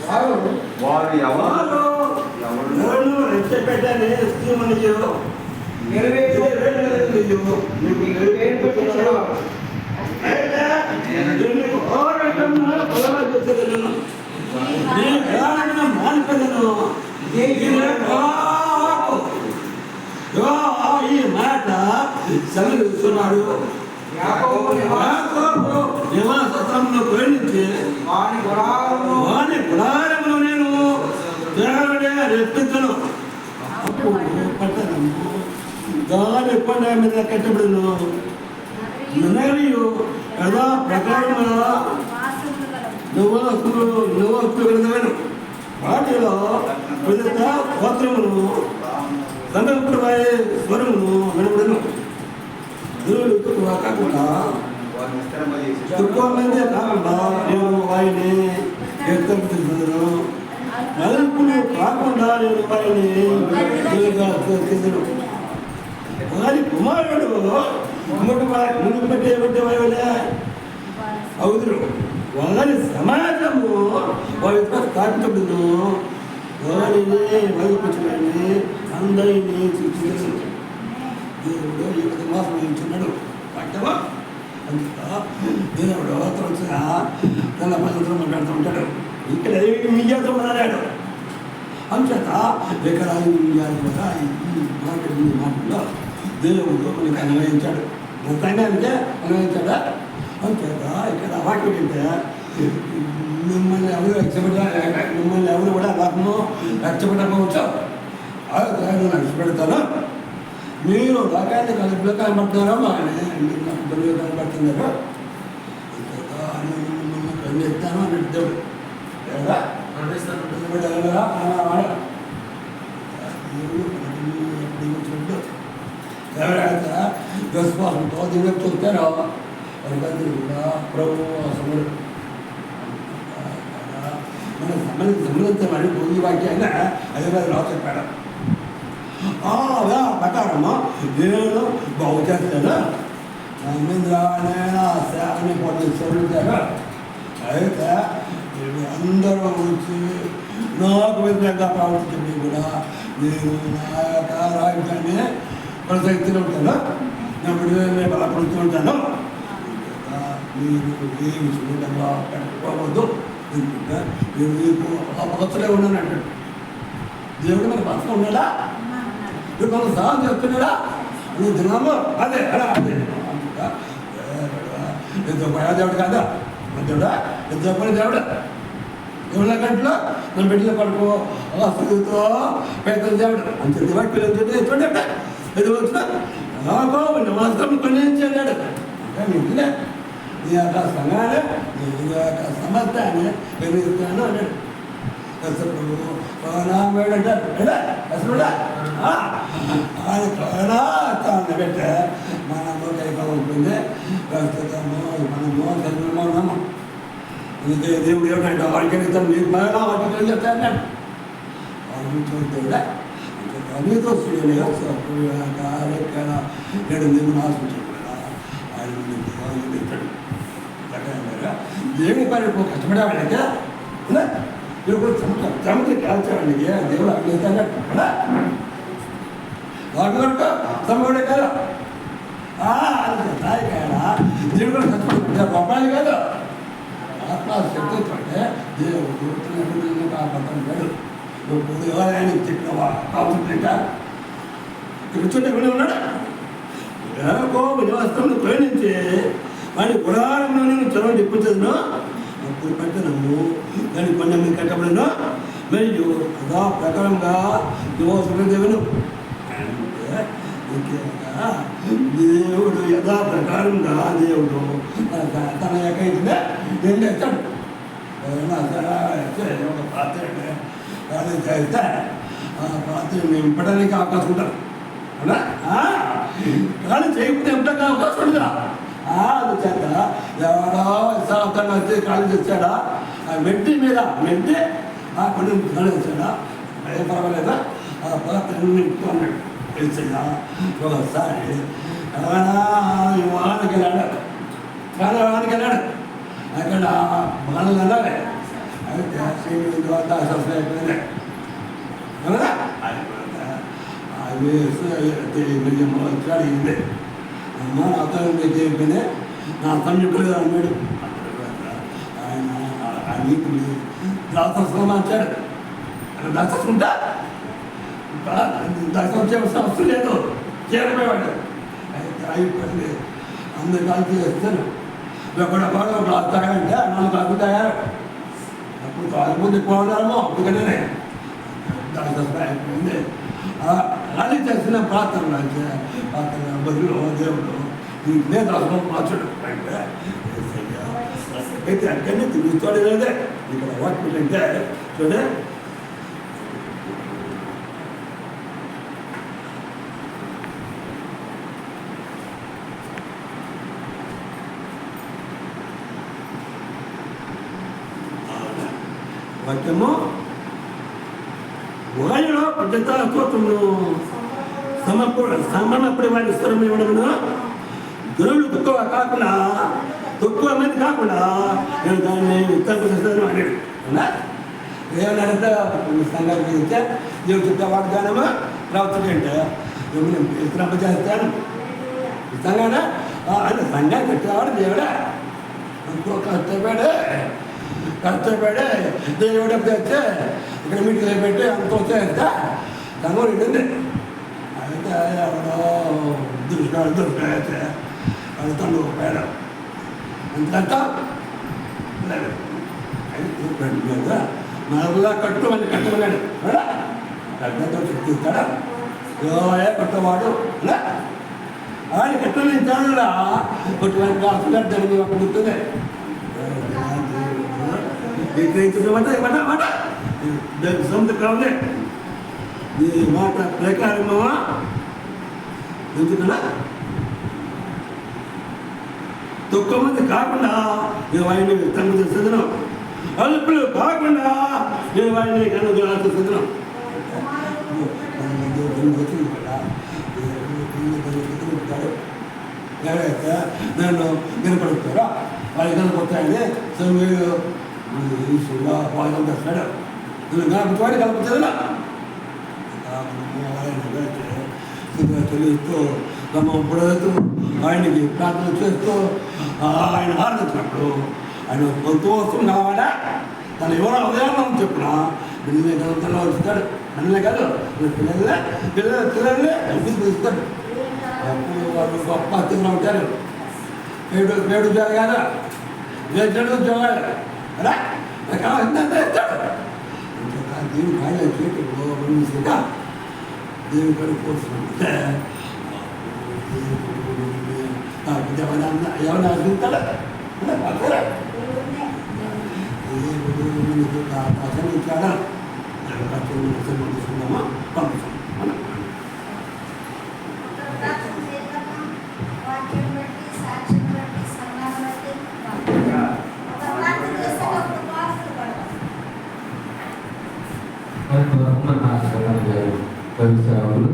వారు ఎవరు రెచ్చపెట్టని స్కీమనియో ఈ మాట సెలవుస్తున్నాడు. నివాసంలో ప్రేమించి వాని గుడారమును నేను దేవుడే రెప్పించను. అప్పుడు పట్టణము దాని కొండ మీద కట్టబడును. నగరియు యథా ప్రకారముగా నివాసులు వాటిలో వివిధ గోత్రములు సంగపడే స్వరమును వినబడును. కాకుండా ఎక్కువ మంది కాకుండా నేను వారిని ఎత్తును. నలుపులు కాకుండా నేను వారిని తీసను. వారి కుమారుడు మునుపట్టే అవుతురు. వారి సమాజము వారి స్థాపించబడును. వారిని వదిలిపుచ్చుకొని అందరినీ శిక్షించు. దేవుడు ఈ మాసం వేయించున్నాడు. వాక్యమా అందుక దేవుడు తరచుగా తన పద్ధతిలో మాట్లాడుతూ ఉంటాడు. ఇక్కడ మియ్యాతో మాట్లాడాడు. అంచేత ఇక్కడ కూడా ఈ మాటలో దేవుడు మనకి అన్వయించాడు. మొత్తానికి అన్వయించాడా? అంచేత ఇక్కడ వాక్యం ఏంటంటే మిమ్మల్ని ఎవరు మిమ్మల్ని ఎవరు కూడా లాభము రక్షపెట్టకపోవచ్చు. నేను రక్షపెడతాను. మీరు లోకాన్ని కలుపులో కనబడుతున్నారో కనబడుతున్నారు. మిమ్మల్ని ఖండిస్తాను అన్నట్టు దేవుడు ఎవరైతే విశ్వాసంతో దేవుడు చూస్తారో వారికందరూ కూడా ప్రభు సమరు మన సంబంధించమని ఈ వాక్యాన్ని అదే రావు చెప్పాడు. ప్రకారము నేను బాగు చేస్తాను. నేను సేవని పొందించారు. అయితే అందరూ వచ్చి నాకు వ్యతిరేకంగా ప్రవర్తించి కూడా నేను నా యొక్క రాజ్యాన్ని కొనసాగిస్తూ ఉంటాను. నా విడుదలని బలపడుతూ ఉంటాను. మీరు ఏ విషయంగా పెట్టుకోవద్దు. ఎందుకంటే నేను మీకు అపగతులే ఉన్నాను అంటాడు. దేవుడు మరి పక్కన ఉన్నాడా? ఇప్పుడు మనం సహాయం చేస్తున్నాడా? నువ్వు దినాము అదే అలా అదే ఎంతో భయా దేవుడు కాదా? మన దేవుడా ఎంతో పని దేవుడా? దేవుళ్ళ గంటలో మన బిడ్డల పడుకో ఆస్తుతో పేదల దేవుడు అంతే దివాటి పిల్లలు చూడండి ఎదురు వచ్చిన నివాసం కొనిచ్చాడు. అంటే నీ యొక్క సంఘాన్ని నీ యొక్క సమర్థాన్ని పెరుగుతాను అన్నాడు. ఆయన పెట్టే మనము కైగా ఉంటుంది. ప్రస్తుతము మనము చదువులో ఉన్నాము. అందుకే దేవుడు ఏమిటంటే వాడికి మీరు బాగా వాటికి చెప్తా అన్నాడు. వాడు చూస్తుంటే నీతో సూర్యునిగా నేడు నీకు నాశించాడు కదా. ఆయన పెట్టాడు. దేవుని పని కష్టపడే వాళ్ళకే ఇప్పుడు చమకి కాల్చాడండి. దేవుడు అక్కడ వాడు తమ్ముడే కాదు తాయి కాదా దేవుడు కష్టపడి బొమ్మాయి కాదు. ఆత్మశక్తితో దేవుడు కాపాడు. నువ్వు దేవాలయానికి చెప్పినవా కావుతుంటా కూర్చుంటే కూడా ఉన్నాడు. నివాసం ప్రేమించి వాడి గుడారంలో నేను చొరవ చెప్పించదును. అప్పుడు పెట్టనము దాని కొంచెం మీరు కట్టబడను. మరియు అదా ప్రకారంగా దేవును అంటే ముఖ్యంగా దేవుడు యథా ప్రకారంగా దేవుడు తన యొక్క ఇంటినే నేను తెచ్చాడు. ఒక పాత్ర చేస్తే ఆ పాత్ర నింపడానికి అవకాశం ఉంటుంది అవునా? కానీ చేయకపోతే నింపడానికి అవకాశం ఉంటుందా? చేత ఎవడో విశాఖంగా వచ్చి కాళ్ళు తెచ్చాడా? ఆ మెట్టి మీద మెట్టి ఆ కొన్ని కాళ్ళు తెచ్చాడా? ఏ పర్వాలేదా? ఆ పాత్ర నింపుకున్నాడు. తెలిసా ఒకసారి వానికి వెళ్ళాడు. వానికి వెళ్ళాడు. అక్కడ బాణలు వెళ్ళాలి. అయితే శ్రీని దాసలు అయిపోయినాయి కదా అవి అడిగింది అమ్మ అతను అయిపోయినాయి నా సంయుక్తులు అన్నాడు ఆయన ఆ నీతిని దాసస్వం అంటాడు దాచుకుంటా దాసం చేయవలసిన అవసరం లేదు చేరిపోయేవాడు అయిపోయింది అందరు కలిసి చేస్తాను ఒకడొకడు ఒక గ్లాస్ తాగాలంటే 4 గ్లాసులు తాగారు అప్పుడు తాగకపోతే పోవడామో అందుకనే దాసం అయిపోయింది అది చేసిన ప్రార్థన బదులు దేవుడు నేను దాసం మార్చడు అయితే అక్కడనే తిరుగుతాడు లేదే ఇక్కడ వాటి అంటే చూడే వాక్యము వాయులో పద్ధతులను సమన్నప్పుడు వారి స్వరం ఇవ్వడం గురువులు తక్కువ మంది కాకుండా నేను దాన్ని విత్తనం అన్నాడు ఏమన్నాడంటే సంఘానికి ఇస్తే దేవుడు చెప్తే వాగ్దానమా ప్రవర్తన అంటే విత్తనప్ప చేస్తాను సంఘానా అంటే సంఘాన్ని కట్టేవాడు దేవుడా ఇంకో కష్టపడే దేవుడు తెస్తే ఇక్కడ మీటింగ్ పెట్టి అంత వచ్చేస్తే సంఘం ఉంటుంది అయితే ఎవడో దృష్టి అడుగుతాను పేడ అంత నలుగులా కట్టమన్నాడు కట్టతో చెప్తాడా కట్టవాడు ఆయన కట్టలేని తానులా కొట్టుకొని కాల్చుకుంటాడు ఒక గుర్తుంది సముద్రం ఈ మాట ప్రకారమా ఎందుకన్నా తక్కువ మంది కాకుండా మేము ఆయన్ని తను చదివినాం అల్పులు కాకుండా మేము ఆయన్ని కనుగొనాల్సి చదివినాం ఎవరైతే నేను వినపడుతారా వాళ్ళు కనపడతాయని సమయంలో ఈశ్వరుగా వాళ్ళు కనిపిస్తాడు నేను కనపడతాడు కనపడతాడా తెలుస్తూ తమ పడుతూ ఆయనకి ప్రార్థన చేస్తూ ఆయన ఆరాధించినప్పుడు ఆయన కొంత వస్తువు కావాలా తను ఎవరో ఉదయం చెప్పిన పిల్లలే కదా వస్తాడు అన్నీ కాదు పిల్లలే ఇస్తాడు అప్పుడు వాళ్ళు గొప్ప అత్యంగా ఉంటారు ఏడు ఉద్యోగాలు వేడు ఉద్యోగాలు అలా నాకు కావాల్సిందంతా ఇస్తాడు దేవుడు ఖాళీ చేతుగా దేవుడు పని పోతుంటే ఎవరు ఆశిస్తాడా దేవుడు ఆచరించాడా తీసుకుందామా పంపిస్తాం పరిశ్రమలు